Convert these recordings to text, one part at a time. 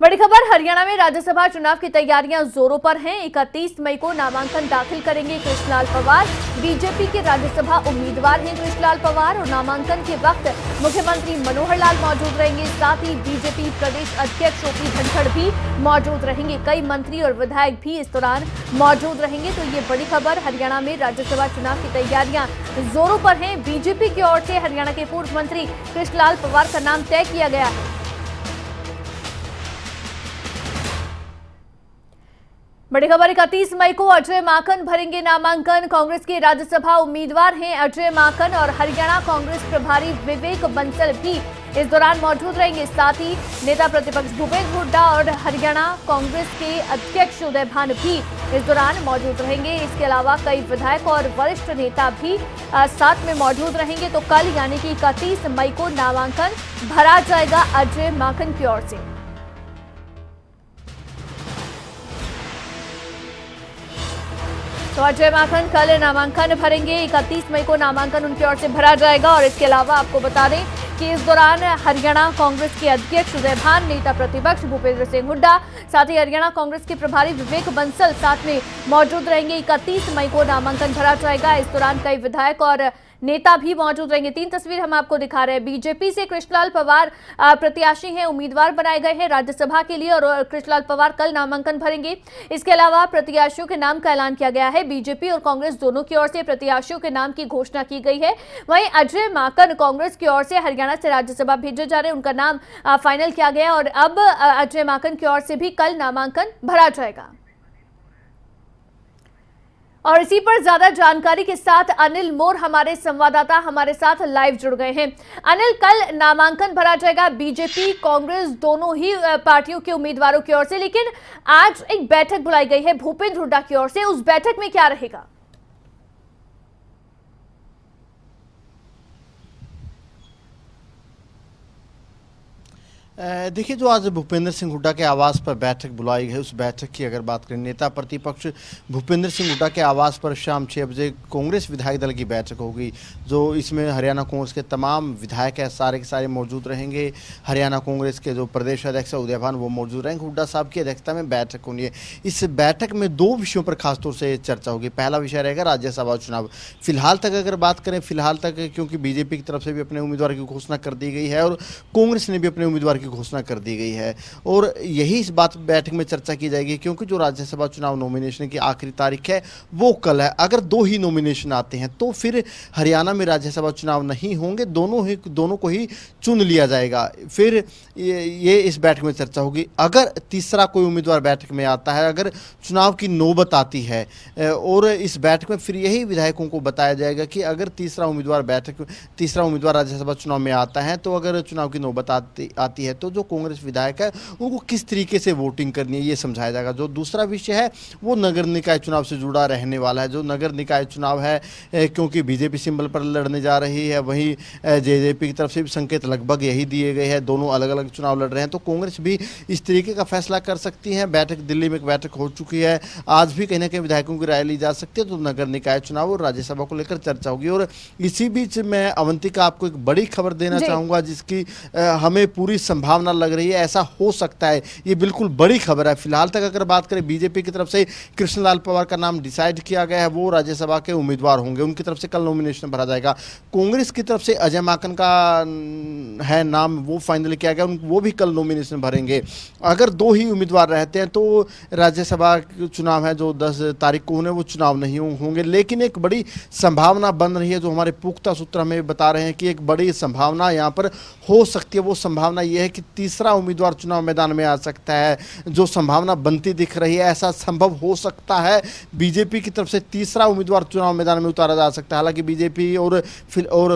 बड़ी खबर, हरियाणा में राज्यसभा चुनाव की तैयारियां जोरों पर हैं। 31 मई को नामांकन दाखिल करेंगे कृष्णलाल पंवार। बीजेपी के राज्यसभा उम्मीदवार हैं कृष्णलाल पंवार और नामांकन के वक्त मुख्यमंत्री मनोहर लाल मौजूद रहेंगे। साथ ही बीजेपी प्रदेश अध्यक्ष ओपी धनखड़ भी मौजूद रहेंगे। कई मंत्री और विधायक भी इस दौरान मौजूद रहेंगे। तो ये बड़ी खबर, हरियाणा में राज्यसभा चुनाव की तैयारियां जोरों पर हैं। बीजेपी की ओर से हरियाणा के पूर्व मंत्री कृष्णलाल पंवार का नाम तय किया गया है। बड़ी खबर, 31 मई को अजय माकन भरेंगे नामांकन। कांग्रेस के राज्यसभा उम्मीदवार हैं अजय माकन और हरियाणा कांग्रेस प्रभारी विवेक बंसल भी इस दौरान मौजूद रहेंगे। साथ ही नेता प्रतिपक्ष भूपेंद्र हुड्डा और हरियाणा कांग्रेस के अध्यक्ष उदय भान भी इस दौरान मौजूद रहेंगे। इसके अलावा कई विधायक और वरिष्ठ नेता भी साथ में मौजूद रहेंगे। तो कल यानी कि 31 मई को नामांकन भरा जाएगा अजय माकन की ओर से। तो अजय माकन कल नामांकन भरेंगे। 31 मई को नामांकन उनकी ओर से भरा जाएगा। और इसके अलावा आपको बता दें कि इस दौरान हरियाणा कांग्रेस के अध्यक्ष उदय भान, नेता प्रतिपक्ष भूपेंद्र सिंह हुड्डा, साथ ही हरियाणा कांग्रेस के प्रभारी विवेक बंसल साथ में मौजूद रहेंगे। 31 मई को नामांकन भरा जाएगा। इस दौरान कई विधायक और नेता भी मौजूद रहेंगे। 3 तस्वीर हम आपको दिखा रहे हैं। बीजेपी से कृष्णलाल पंवार प्रत्याशी हैं, उम्मीदवार बनाए गए हैं राज्यसभा के लिए और कृष्णलाल पंवार कल नामांकन भरेंगे। इसके अलावा प्रत्याशियों के नाम का ऐलान किया गया है। बीजेपी और कांग्रेस दोनों की ओर से प्रत्याशियों के नाम की घोषणा की गई है। वहीं अजय माकन कांग्रेस की ओर से हरियाणा से राज्यसभा भेजे जा रहे हैं, उनका नाम फाइनल किया गया और अब अजय माकन की ओर से भी कल नामांकन भरा जाएगा। और इसी पर ज्यादा जानकारी के साथ अनिल मोर हमारे संवाददाता हमारे साथ लाइव जुड़ गए हैं। अनिल, कल नामांकन भरा जाएगा बीजेपी कांग्रेस दोनों ही पार्टियों के उम्मीदवारों की ओर से, लेकिन आज एक बैठक बुलाई गई है भूपेंद्र हुड्डा की ओर से। उस बैठक में क्या रहेगा? देखिए, जो आज भूपेंद्र सिंह हुड्डा के आवास पर बैठक बुलाई है, उस बैठक की अगर बात करें, नेता प्रतिपक्ष भूपेंद्र सिंह हुड्डा के आवास पर शाम 6 बजे कांग्रेस विधायक दल की बैठक होगी। जो इसमें हरियाणा कांग्रेस के तमाम विधायक हैं, सारे के सारे मौजूद रहेंगे। हरियाणा कांग्रेस के जो प्रदेश अध्यक्ष उदय भान वो मौजूद रहेंगे। हुड्डा साहब की अध्यक्षता में बैठक होनी है। इस बैठक में 2 विषयों पर खासतौर से चर्चा होगी। पहला विषय रहेगा राज्यसभा चुनाव। फिलहाल तक अगर बात करें, फिलहाल तक क्योंकि बीजेपी की तरफ से भी अपने उम्मीदवार की घोषणा कर दी गई है और कांग्रेस ने भी अपने उम्मीदवार घोषणा कर दी गई है और यही इस बात बैठक में चर्चा की जाएगी, क्योंकि जो राज्यसभा चुनाव नॉमिनेशन की आखिरी तारीख है वो कल है। अगर 2 ही नॉमिनेशन आते हैं तो फिर हरियाणा में राज्यसभा चुनाव नहीं होंगे, दोनों को ही चुन लिया जाएगा। फिर ये इस बैठक में चर्चा होगी। अगर तीसरा कोई उम्मीदवार बैठक में आता है, अगर चुनाव की नौबत आती है और इस बैठक में फिर यही विधायकों को बताया जाएगा कि अगर तीसरा उम्मीदवार राज्यसभा चुनाव में आता है तो अगर चुनाव की नौबत आती है तो जो कांग्रेस विधायक है उनको किस तरीके से वोटिंग करनी है ये समझाया जाएगा। जो दूसरा विषय है वो नगर निकाय चुनाव से जुड़ा रहने वाला है। जो नगर निकाय चुनाव है, क्योंकि बीजेपी सिंबल पर लड़ने जा रही है, वहीं जेजेपी की तरफ से भी संकेत लगभग यही दिए गए हैं। दोनों अलग अलग चुनाव लड़ रहे हैं तो कांग्रेस भी इस तरीके का फैसला कर सकती है। बैठक दिल्ली में एक बैठक हो चुकी है, आज भी कहीं ना कहीं विधायकों की राय ली जा सकती है। तो नगर निकाय चुनाव और राज्यसभा को लेकर चर्चा होगी। और इसी बीच मैं अवंतिका आपको एक बड़ी खबर देना चाहूंगा जिसकी हमें पूरी संभावना लग रही है, ऐसा हो सकता है। ये बिल्कुल बड़ी खबर है। फिलहाल तक अगर बात करें, बीजेपी की तरफ से कृष्णलाल पंवार का नाम डिसाइड किया गया है, वो राज्यसभा के उम्मीदवार होंगे, उनकी तरफ से कल नॉमिनेशन भरा जाएगा। कांग्रेस की तरफ से अजय माकन का है नाम, वो फाइनल किया गया, वो भी कल नॉमिनेशन भरेंगे। अगर 2 ही उम्मीदवार रहते हैं तो राज्यसभा चुनाव है जो 10 तारीख को होने, वो चुनाव नहीं होंगे। लेकिन एक बड़ी संभावना बन रही है, जो हमारे पुख्ता सूत्र हमें बता रहे हैं कि एक बड़ी संभावना यहाँ पर हो सकती है। वो संभावना ये है कि तीसरा उम्मीदवार चुनाव मैदान में आ सकता है। जो संभावना बनती दिख रही है, ऐसा संभव हो सकता है बीजेपी की तरफ से तीसरा उम्मीदवार चुनाव मैदान में उतारा जा सकता है। हालांकि बीजेपी और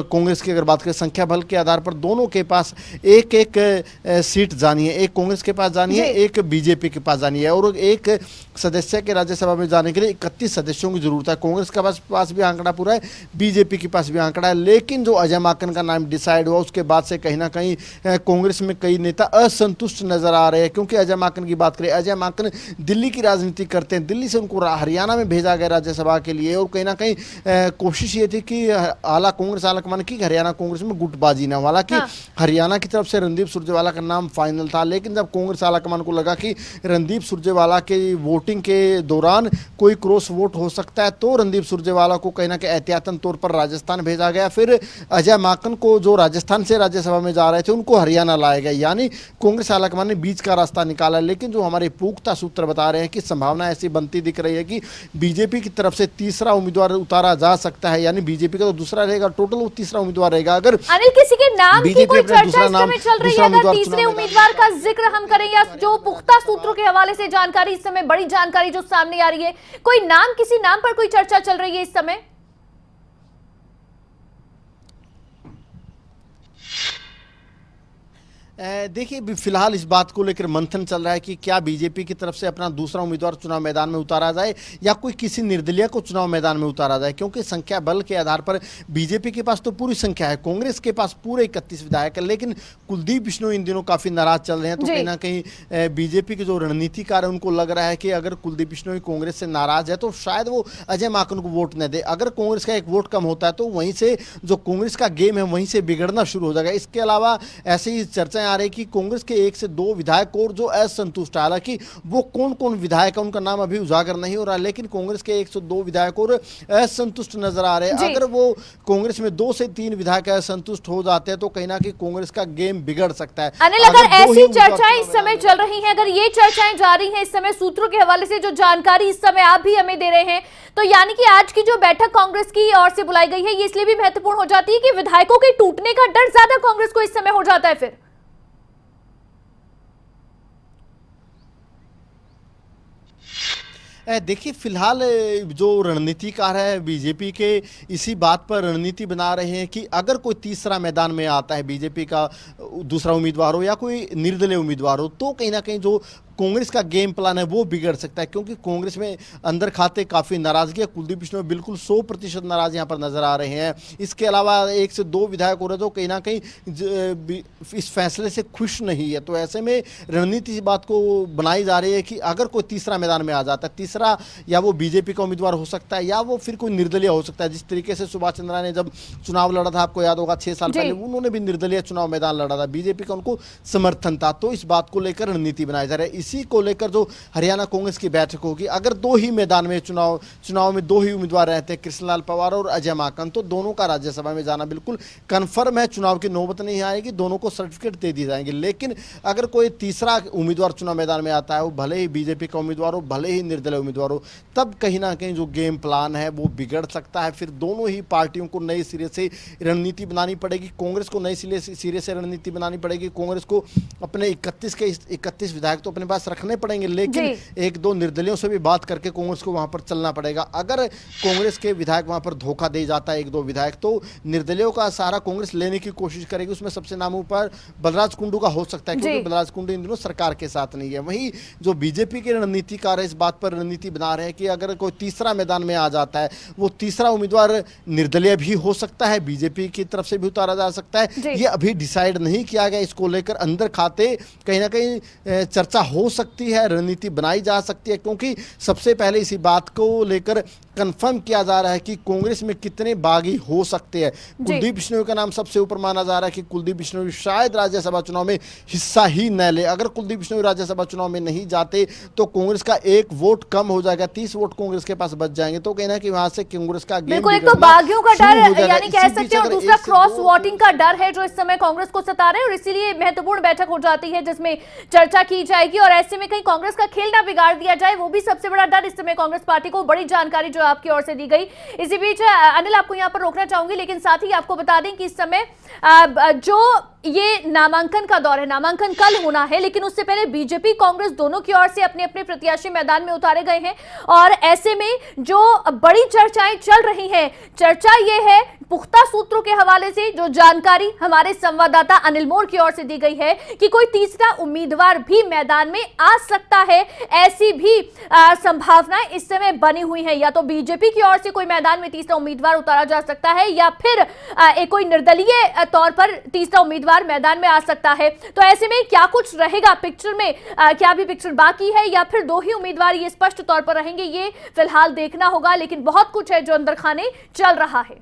कांग्रेस की अगर बात करें, संख्या बल के आधार पर दोनों के पास एक एक सीट जानी है। एक कांग्रेस के पास जानी है, एक बीजेपी के पास जानी है। और एक सदस्य के राज्यसभा में जाने के लिए 31 सदस्यों की जरूरत है। कांग्रेस के पास भी आंकड़ा पूरा है, बीजेपी के पास भी आंकड़ा है। लेकिन जो अजय माकन का नाम डिसाइड हुआ उसके बाद से कहीं ना कहीं कांग्रेस में कई कई नेता असंतुष्ट नजर आ रहे हैं, क्योंकि अजय माकन की बात करें, अजय माकन दिल्ली की राजनीति करते हैं, दिल्ली से उनको हरियाणा में भेजा गया राज्यसभा के लिए, और कहीं ना कहीं कोशिश ये थी कि आला कांग्रेस आलाकमान की हरियाणा कांग्रेस में गुटबाजी ना, हालांकि हरियाणा की तरफ से रणदीप सुरजेवाला का नाम फाइनल था, लेकिन जब कांग्रेस आलाकमान को लगा कि रणदीप सुरजेवाला के वोटिंग के दौरान कोई क्रॉस वोट हो सकता है, तो रणदीप सुरजेवाला को कहीं ना कहीं एहतियातन तौर पर राजस्थान भेजा गया। फिर अजय माकन को, जो राजस्थान से राज्यसभा में जा रहे थे, उनको हरियाणा लाया गया, यानी कांग्रेस आलाकमान ने बीच का रास्ता निकाला। लेकिन जो हमारे पुख्ता सूत्र बता रहे हैं कि संभावना ऐसी बनती दिख रही है कि बीजेपी की तरफ से तीसरा उम्मीदवार उतारा जा सकता है, यानी बीजेपी का तो दूसरा रहेगा, टोटल वो तीसरा उम्मीदवार रहेगा। अगर अनिल किसी के नाम की कोई चर्चा इस समय चल रही है, अगर तीसरे चुनाव उम्मीदवार का जिक्र हम करें, या जो पुख्ता सूत्रों के हवाले से जानकारी इस समय, बड़ी जानकारी जो सामने आ रही है, कोई नाम, किसी नाम पर कोई चर्चा चल रही है इस समय? देखिए, फिलहाल इस बात को लेकर मंथन चल रहा है कि क्या बीजेपी की तरफ से अपना दूसरा उम्मीदवार चुनाव मैदान में उतारा जाए या कोई किसी निर्दलीय को चुनाव मैदान में उतारा जाए, क्योंकि संख्या बल के आधार पर बीजेपी के पास तो पूरी संख्या है, कांग्रेस के पास पूरे 31 विधायक है, लेकिन कुलदीप बिश्नोई इन दिनों काफी नाराज चल रहे हैं। तो कहीं ना कहीं बीजेपी के जो रणनीतिकार है उनको लग रहा है कि अगर कुलदीप बिश्नोई कांग्रेस से नाराज है तो शायद वो अजय माकन को वोट न दे। अगर कांग्रेस का एक वोट कम होता है तो वहीं से जो कांग्रेस का गेम है वहीं से बिगड़ना शुरू हो जाएगा। इसके अलावा ऐसी ही चर्चाएं आ रही कि कांग्रेस के 1 से 2 विधायक और जो असंतुष्ट, हालांकि वो कौन कौन विधायक है उनका नाम अभी उजागर नहीं हो रहा, लेकिन कांग्रेस के 1 से 2 विधायक और असंतुष्ट नजर आ रहे हैं। अगर वो कांग्रेस में 2 से 3 विधायक असंतुष्ट हो जाते हैं तो कहीं ना कहीं कांग्रेस का गेम बिगड़ सकता है। अनिल, अगर ऐसी चर्चाएं इस समय चल रही हैं, अगर ये चर्चाएं जारी हैं इस समय, सूत्रों के हवाले से जो जानकारी इस समय आप भी हमें दे रहे हैं, तो यानी कि आज की जो बैठक कांग्रेस की ओर से बुलाई गई है, ये इसलिए भी महत्वपूर्ण हो जाती है कि विधायकों के टूटने का डर ज्यादा कांग्रेस को इस समय हो जाता है। फिर देखिए, फिलहाल जो रणनीतिकार है बीजेपी के, इसी बात पर रणनीति बना रहे हैं कि अगर कोई तीसरा मैदान में आता है, बीजेपी का दूसरा उम्मीदवार हो या कोई निर्दलीय उम्मीदवार हो, तो कहीं ना कहीं जो कांग्रेस का गेम प्लान है वो बिगड़ सकता है, क्योंकि कांग्रेस में अंदर खाते काफ़ी नाराजगी है। कुलदीप बिश्नोई बिल्कुल 100% नाराज यहाँ पर नजर आ रहे हैं। इसके अलावा 1 से 2 विधायक हो रहे जो कहीं ना कहीं इस फैसले से खुश नहीं है। तो ऐसे में रणनीति इस बात को बनाई जा रही है कि अगर कोई तीसरा मैदान में आ जाता है, तीसरा या वो बीजेपी का उम्मीदवार हो सकता है या वो फिर कोई निर्दलीय हो सकता है। जिस तरीके से सुभाष चंद्रा ने जब चुनाव लड़ा था, आपको याद होगा 6 साल पहले, उन्होंने भी निर्दलीय चुनाव मैदान लड़ा था, बीजेपी का उनको समर्थन था। तो इस बात को लेकर रणनीति बनाई जा रही है। इसी को लेकर जो हरियाणा कांग्रेस की बैठक होगी, अगर 2 ही मैदान में चुनाव में 2 ही उम्मीदवार रहते हैं, कृष्णलाल पवार और अजय माकन, तो दोनों का राज्यसभा में जाना बिल्कुल कन्फर्म है। चुनाव की नौबत नहीं आएगी, दोनों को सर्टिफिकेट दे दिए जाएंगे। लेकिन अगर कोई तीसरा उम्मीदवार चुनाव मैदान में आता है, वो भले ही बीजेपी का उम्मीदवार हो, भले ही निर्दलीय उम्मीदवार हो, तब कहीं ना कहीं जो गेम प्लान है वो बिगड़ सकता है। फिर दोनों ही पार्टियों को नए सिरे से रणनीति बनानी पड़ेगी। कांग्रेस को नए सिरे से रणनीति बनानी पड़ेगी। कांग्रेस को अपने 31 विधायक तो अपने पास रखने पड़ेंगे, लेकिन 1-2 निर्दलियों से भी बात करके कांग्रेस को वहां पर चलना पड़ेगा। अगर कांग्रेस के विधायक वहां पर धोखा दे जाता है 1-2 विधायक, तो निर्दलियों का सहारा कांग्रेस लेने की कोशिश करेगी। उसमें सबसे नामों पर बलराज कुंडू का हो सकता है, क्योंकि बलराज कुंडू इन दिनों सरकार के साथ नहीं है। वहीं जो बीजेपी के रणनीतिकार है, इस बात पर रणनीति बना रहे हैं कि अगर कोई तीसरा मैदान में आ जाता है, वो तीसरा उम्मीदवार निर्दलीय भी हो सकता है, बीजेपी की तरफ से भी उतारा जा सकता है। ये अभी डिसाइड नहीं किया गया। इसको लेकर अंदर खाते कहीं ना कहीं चर्चा हो सकती है, रणनीति बनाई जा सकती है, क्योंकि सबसे पहले इसी बात को लेकर कंफर्म किया जा रहा है कि कांग्रेस में कितने बागी हो सकते हैं। कुलदीप बिश्नोई का नाम सबसे ऊपर माना जा रहा है कि कुलदीप बिश्नोई शायद राज्यसभा चुनाव में हिस्सा ही न ले। अगर कुलदीप बिश्नोई राज्यसभा चुनाव में नहीं जाते तो कांग्रेस का 1 वोट कम हो जाएगा, 30 वोट कांग्रेस के पास बच जाएंगे। तो कहना कि वहां से कांग्रेस का गेम बिल्कुल, एक तो बागियों का डर यानी कह सकते हैं, और दूसरा क्रॉस वोटिंग का डर है जो इस समय कांग्रेस को सता रहा है, और इसीलिए महत्वपूर्ण बैठक हो जाती है जिसमें चर्चा की जाएगी। और ऐसे में कहीं कांग्रेस का खेल ना बिगाड़ दिया जाए, वो भी सबसे बड़ा डर इस समय कांग्रेस पार्टी को। बड़ी जानकारी जो आपकी ओर से दी गई। इसी बीच अनिल, आपको यहां पर रोकना चाहूंगी, लेकिन साथ ही आपको बता दें कि इस समय जो ये नामांकन का दौर है, नामांकन कल होना है, लेकिन उससे पहले बीजेपी कांग्रेस दोनों की ओर से अपने अपने प्रत्याशी मैदान में उतारे गए हैं। और ऐसे में जो बड़ी चर्चाएं चल रही हैं, चर्चा ये है, पुख्ता सूत्रों के हवाले से जो जानकारी हमारे संवाददाता अनिल मोर की ओर से दी गई है कि कोई तीसरा उम्मीदवार भी मैदान में आ सकता है। ऐसी भी संभावनाएं इस समय बनी हुई है। या तो बीजेपी की ओर से कोई मैदान में तीसरा उम्मीदवार उतारा जा सकता है, या फिर कोई निर्दलीय तौर पर तीसरा उम्मीदवार उम्मीदवार मैदान में आ सकता है। तो ऐसे में क्या कुछ रहेगा पिक्चर में, क्या अभी पिक्चर बाकी है या फिर 2 ही उम्मीदवार ये स्पष्ट तौर पर रहेंगे, ये फिलहाल देखना होगा। लेकिन बहुत कुछ है जो अंदर खाने चल रहा है।